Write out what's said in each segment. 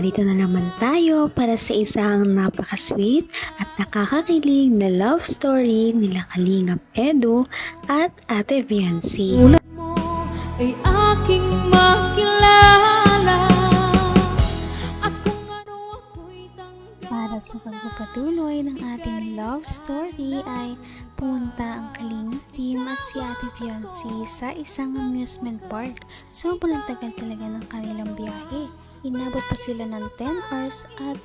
narito na naman tayo para sa isang napaka-sweet at nakakakilig na love story nila Kalingap Edu at Ate Viancy. Mo ay aking makilala at kung ano ako'y tanggap. Para sa pagpapatuloy ng ating love story ay pumunta ang Kalingap team at si Ate Viancy sa isang amusement park. Sobrang tagal talaga ng kanilang biyahe. Inabot pa sila ng 10 hours at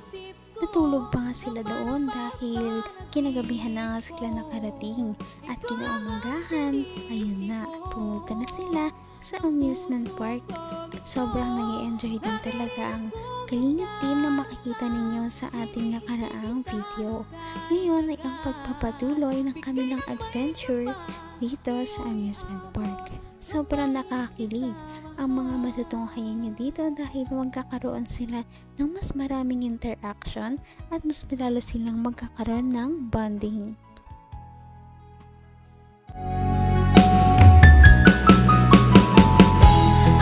natulog pa nga sila doon dahil kinagabihan na nga sila nakarating. At kinaumagahan, ayun na, pumunta na sila sa amusement park. At sobrang nag-i-enjoy din talaga ang Kalingap team na makikita ninyo sa ating nakaraang video. Ngayon ay ang pagpapatuloy ng kanilang adventure dito sa amusement park. Sobrang nakakakilig ang mga matutunghayan nyo dito dahil magkakaroon sila ng mas maraming interaction at mas lalo silang magkakaroon ng bonding.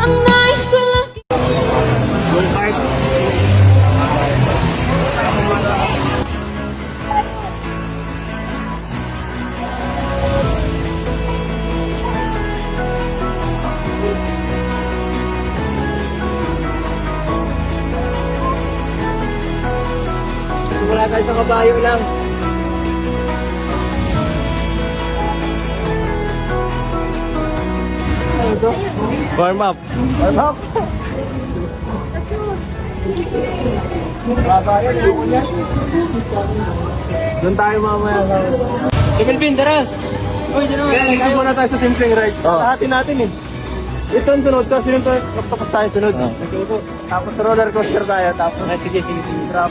Ang nais ko lang Wala tayo sa kabayo lang. Ano ito? Warm up. Warm up. Kabayo, ayoko niya. Doon tayo mamaya. Melvin, tara! Uy, Kaya nandun muna tayo sa simpleng ride. Hahatin natin eh. Ito ang sunod. Kasi yung tapos tayo sunod. Tapos roller coaster tayo. Tapos sige. Drop.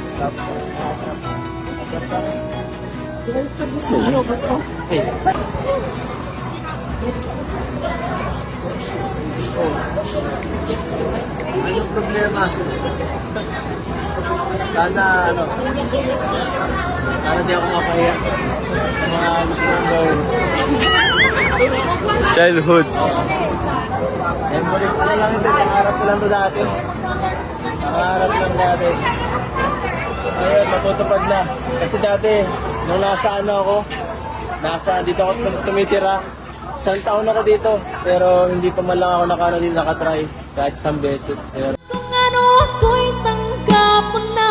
Ano ba ito? Hey. Anong problema? Sana di ako mapahiya sa mga gusto kong gawin. Childhood. Memory pa lang ito, pangarap ko lang ito dati. Pangarap lang dati. Ayun, matutupad na. Kasi dati, nung nasa dito ako tumitira. Isang taon ako dito, pero hindi pa man lang ako nakatry kahit isang beses. Pero kung ano ako'y tanggap mo na,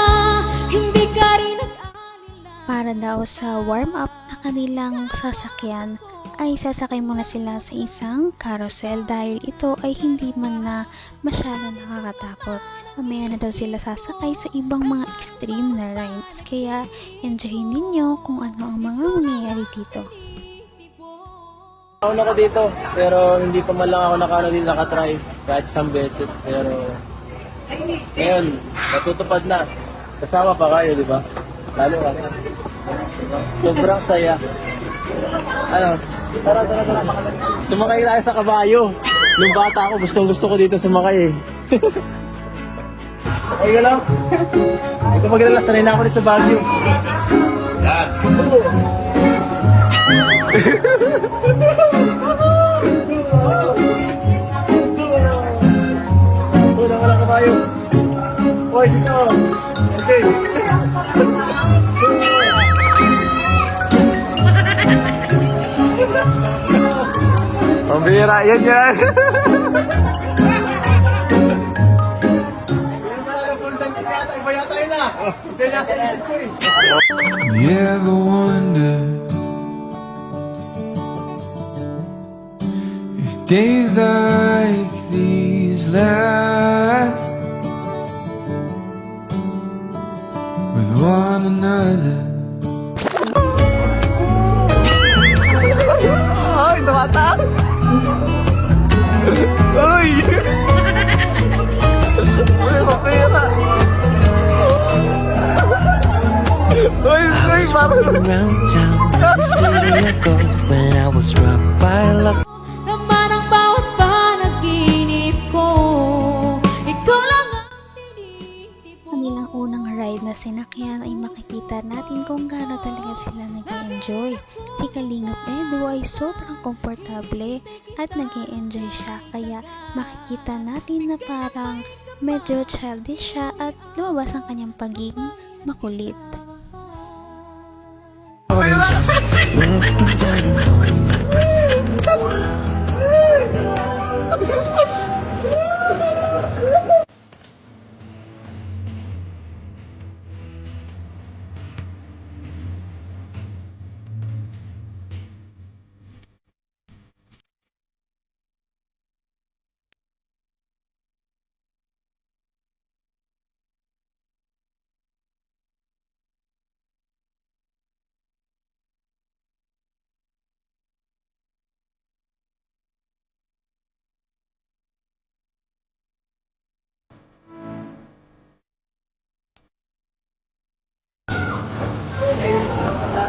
hindi ka rin nag-alala. Para daw sa warm-up na kanilang sasakyan, ay sasakay muna sila sa isang carousel dahil ito ay hindi man na masyado nakakatakot. Mamaya na daw sila sasakay sa ibang mga extreme na rides, kaya enjoy ninyo kung ano ang mga mangyayari dito. taon ako dito, pero hindi pa man lang ako nakatry kahit isang beses. Pero ngayon, natutupad na. Kasama pa kayo, di ba? Lalo ka. Sobrang saya. Ano? Tara. Sumakay tayo sa kabayo. Nung bata ako, gustong-gusto ko dito sumakay eh. Okay ka lang? Ito maglala, sanay na ako dito sa Baguio. Yan. Wala ka lang kabayo. Hoy, sino? Okay. Pambira, yan. You ever wonder if days like these last with one another? Ay, tumataas! Uy! Uy, mapira! Uy, parang... Around town, the city I go when I was struck by luck. Naman ang bawat panaginip ko, ikaw lang ang tinitipon. Kanilang unang ride na sinakyan ay makikita natin kung gaano talaga sila nag-enjoy. Si Kalingap Edu ay sobrang komportable at nag-enjoy siya, kaya makikita natin na parang medyo childish siya at lumabas ang kanyang pagiging makulit.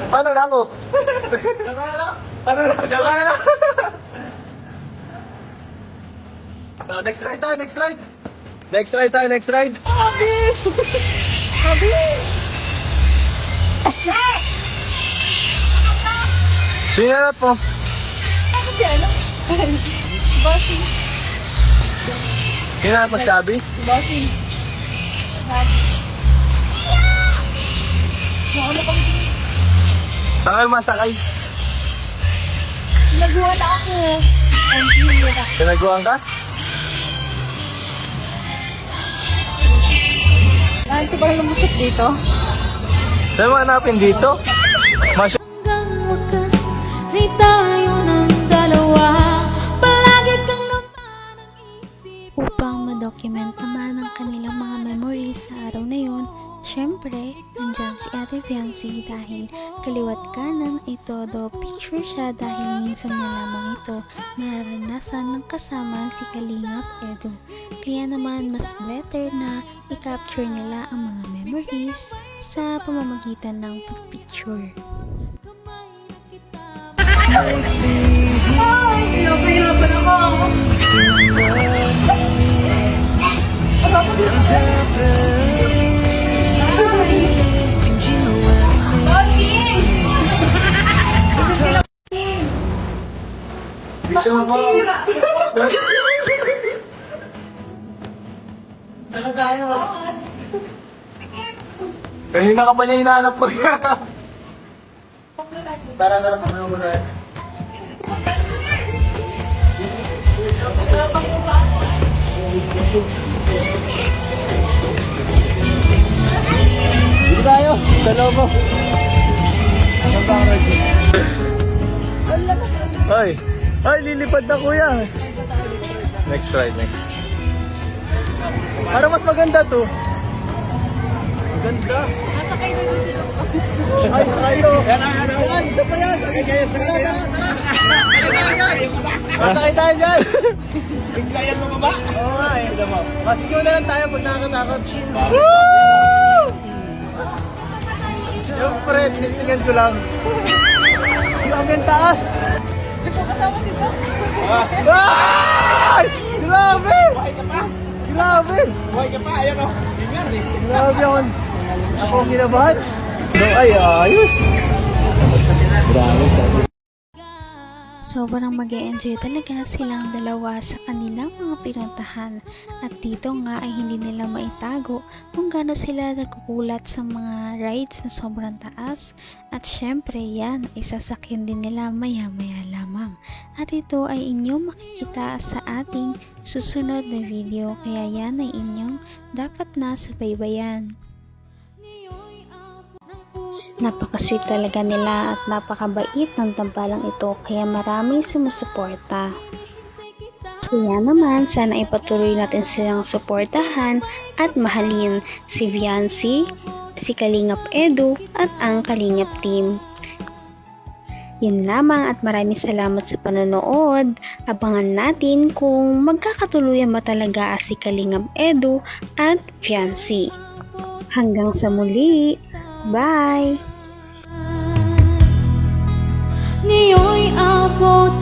Paano na ako? Paano na? Next ride tayo, next ride! Next ride tayo, next ride! Sino na po? Sino na po sabi? Saan kayo masakay? Nagbuhat ako. Pinaguan ka? Ito ba lumusot dito? Saan mo hanapin dito? Hanggang wakas ay tayo ng dalawa. Palagi kang naman ang isip. Upang ma-document naman ang kanilang mga memories sa araw na yon, syempre, nandyan si Ate Fiancé dahil kaliwat kanan ay todo picture siya dahil minsan na lamang ito maranasan ng kasama si Kalingap Edu. Kaya naman mas better na i-capture nila ang mga memories sa pamamagitan ng picture. Ano tayo? Kanina ka pa niya hinahanap ko. Tara na lang kami muna. Dito tayo, sa lobo. Ano ba ang ride? Ay! Ay, lilipad na kuya! Next ride, next. Para mas maganda to. Maganda. Nasakay na dito. Ay, sakay to. Yan, isa pa yan. Sakay kayo, sakay kayo. Sakay tayo dyan. Bigla yan mga ba? Oo nga eh. Masigaw na lang tayo pag nakakatakot. Woo! Yung pre, tinistingan ko lang. Grabe ang taas. Gusto kasama si Bob. Ay! Grabe! Grabe! Buhay ka pa, ayan o. Grabe ako. Ako ang kinabahan. Ay, ayos. Grabe. Sobrang mag-e-enjoy talaga silang dalawa sa kanilang mga pinuntahan at dito nga ay hindi nila maitago kung gaano sila nagkukulat sa mga rides na sobrang taas at syempre yan ay sasakyan din nila maya-maya lamang at ito ay inyong makikita sa ating susunod na video kaya yan ay inyong dapat na subaybayan. Napaka-sweet talaga nila at napakabait ng tambalang ito kaya maraming sumusuporta. Kaya naman sana ipatuloy natin silang suportahan at mahalin si Fiancé, si Kalingap Edu at ang Kalingap team. Yun lamang at maraming salamat sa panonood. Abangan natin kung magkakatuluyan ba talaga si Kalingap Edu at Fiancé. Hanggang sa muli! Bye! Ngayon'y abot